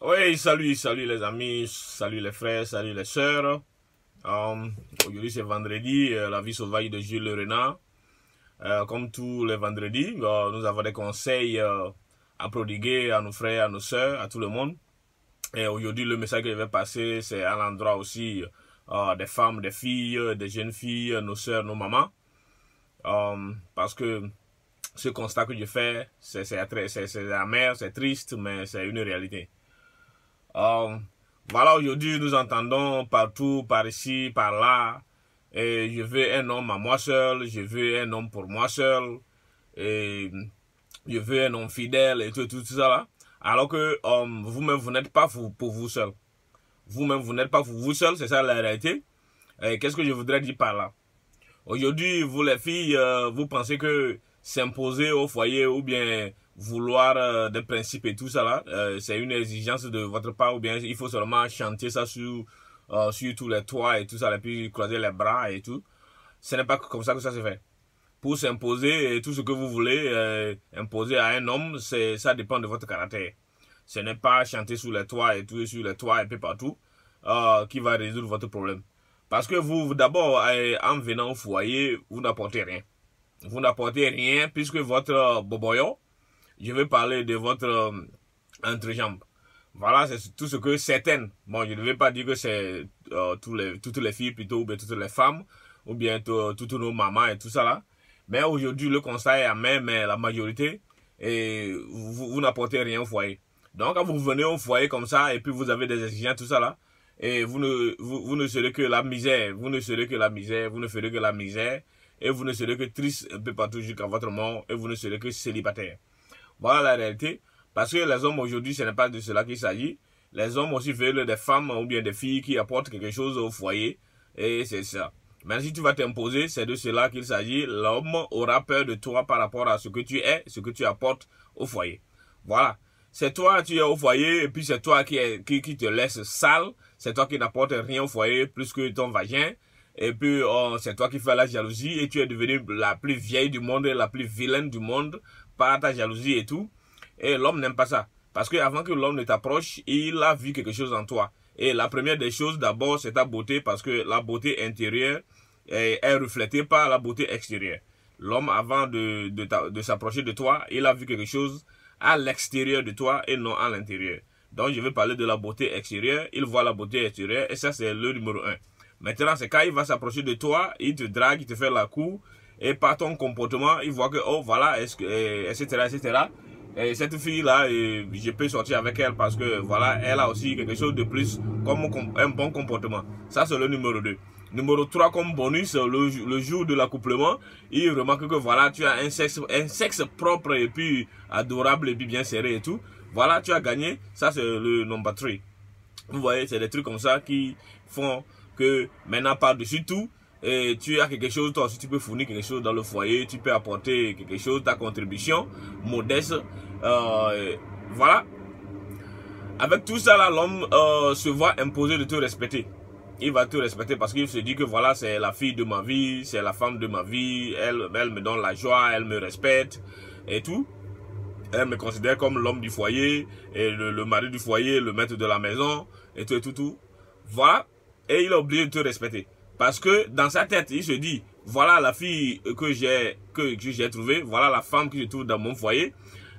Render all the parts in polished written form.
Oui, salut les amis, salut les frères, salut les sœurs. Aujourd'hui c'est vendredi, la vie sauvage de Jules Le Renard. Comme tous les vendredis, nous avons des conseils à prodiguer à nos frères, à nos sœurs, à tout le monde. Et aujourd'hui le message que je vais passer, c'est à l'endroit aussi des femmes, des filles, des jeunes filles, nos sœurs, nos mamans. Parce que ce constat que je fais, c'est amer, c'est triste, mais c'est une réalité. Voilà, aujourd'hui nous entendons partout, par ici, par là, et je veux un homme à moi seul, je veux un homme pour moi seul, et je veux un homme fidèle et tout ça là. Alors que vous-même vous n'êtes pas pour vous seul. Vous-même vous n'êtes pas pour vous seul, c'est ça la réalité. Et qu'est-ce que je voudrais dire par là? Aujourd'hui, vous les filles, vous pensez que s'imposer au foyer ou bien vouloir des principes et tout ça là, c'est une exigence de votre part ou bien il faut seulement chanter ça sur tous les toits et tout ça, et puis croiser les bras et tout. Ce n'est pas comme ça que ça se fait. Pour s'imposer tout ce que vous voulez imposer à un homme, ça dépend de votre caractère. Ce n'est pas chanter sur les toits et tout, sur les toits et puis partout, qui va résoudre votre problème. Parce que vous, d'abord, en venant au foyer, vous n'apportez rien. Vous n'apportez rien puisque votre boboyo, je vais parler de votre entrejambe. Voilà, c'est tout ce que certaines, bon, je ne vais pas dire que c'est toutes les filles plutôt, ou bien toutes les femmes, ou bien toutes nos mamans et tout ça là. Mais aujourd'hui, le constat est amer, mais la majorité, et vous n'apportez rien au foyer. Donc, quand vous venez au foyer comme ça, et puis vous avez des exigences, tout ça là, et vous ne serez que la misère, vous ne serez que la misère, vous ne ferez que la misère, et vous ne serez que triste un peu partout jusqu'à votre mort, et vous ne serez que célibataire. Voilà la réalité. Parce que les hommes aujourd'hui, ce n'est pas de cela qu'il s'agit. Les hommes aussi veulent des femmes ou bien des filles qui apportent quelque chose au foyer. Et c'est ça. Mais si tu vas t'imposer, c'est de cela qu'il s'agit. L'homme aura peur de toi par rapport à ce que tu es, ce que tu apportes au foyer. Voilà. C'est toi, tu es au foyer, et puis c'est toi qui te laisse sale. C'est toi qui n'apporte rien au foyer plus que ton vagin. Et puis, c'est toi qui fais la jalousie et tu es devenue la plus vieille du monde et la plus vilaine du monde par ta jalousie et tout. Et l'homme n'aime pas ça. Parce que avant que l'homme ne t'approche, il a vu quelque chose en toi. Et la première des choses, d'abord, c'est ta beauté parce que la beauté intérieure est reflétée par la beauté extérieure. L'homme, avant de s'approcher de toi, il a vu quelque chose à l'extérieur de toi et non à l'intérieur. Donc, je vais parler de la beauté extérieure. Il voit la beauté extérieure et ça, c'est le numéro 1. Maintenant, c'est quand il va s'approcher de toi, il te drague, il te fait la cour, et par ton comportement, il voit que, oh, voilà, etc., etc. Et cette fille-là, je peux sortir avec elle parce que, voilà, elle a aussi quelque chose de plus comme un bon comportement. Ça, c'est le numéro 2. Numéro 3, comme bonus, le jour de l'accouplement, il remarque que, voilà, tu as un sexe propre et puis adorable et puis bien serré et tout. Voilà, tu as gagné. Ça, c'est le number 3. Vous voyez, c'est des trucs comme ça qui font que maintenant par-dessus tout, et tu as quelque chose, toi aussi tu peux fournir quelque chose dans le foyer, tu peux apporter quelque chose, ta contribution modeste, voilà. Avec tout ça là, l'homme se voit imposer de te respecter. Il va te respecter parce qu'il se dit que voilà, c'est la fille de ma vie, c'est la femme de ma vie, elle me donne la joie, elle me respecte et tout. Elle me considère comme l'homme du foyer, et le mari du foyer, le maître de la maison, et tout. Voilà. Et il est obligé de te respecter. Parce que dans sa tête, il se dit, voilà la fille que j'ai trouvée, voilà la femme que je trouve dans mon foyer.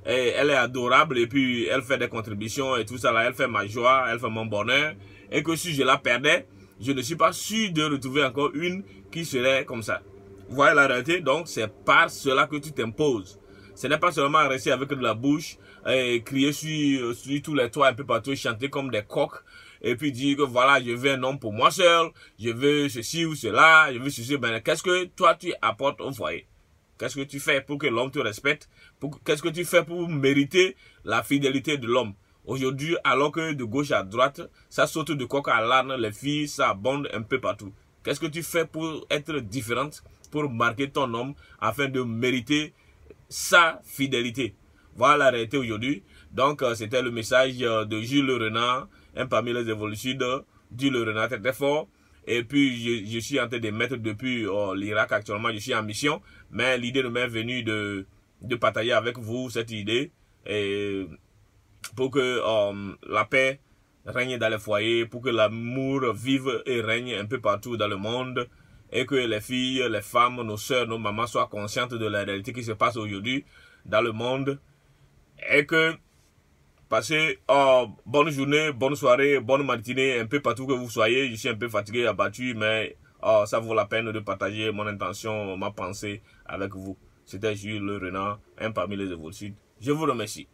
Et elle est adorable et puis elle fait des contributions et tout ça là, elle fait ma joie, elle fait mon bonheur. Et que si je la perdais, je ne suis pas sûr de retrouver encore une qui serait comme ça. Vous voyez la réalité? Donc c'est par cela que tu t'imposes. Ce n'est pas seulement rester avec de la bouche et crier sur tous les toits un peu partout, chanter comme des coqs et puis dire que voilà, je veux un homme pour moi seul, je veux ceci ou cela, je veux ceci. Ben, qu'est-ce que toi tu apportes au foyer? Qu'est-ce que tu fais pour que l'homme te respecte? Qu'est-ce que tu fais pour mériter la fidélité de l'homme? Aujourd'hui, alors que de gauche à droite, ça saute de coq à l'âne, les filles, ça abonde un peu partout. Qu'est-ce que tu fais pour être différente, pour marquer ton homme afin de mériter sa fidélité? Voilà la réalité aujourd'hui. Donc, c'était le message de Jules Le Renard, un parmi les évolutions du Le Renard très fort. Et puis, je suis en train de mettre depuis l'Irak actuellement, je suis en mission. Mais l'idée de m'est venue de partager avec vous cette idée. Et pour que la paix règne dans les foyers, pour que l'amour vive et règne un peu partout dans le monde, et que les filles, les femmes, nos soeurs, nos mamans soient conscientes de la réalité qui se passe aujourd'hui dans le monde, et que passez bonne journée, bonne soirée, bonne matinée, un peu partout que vous soyez. Je suis un peu fatigué, abattu, mais ça vaut la peine de partager mon intention, ma pensée avec vous. C'était Jules Le Renard, un parmi les évolutions. Je vous remercie.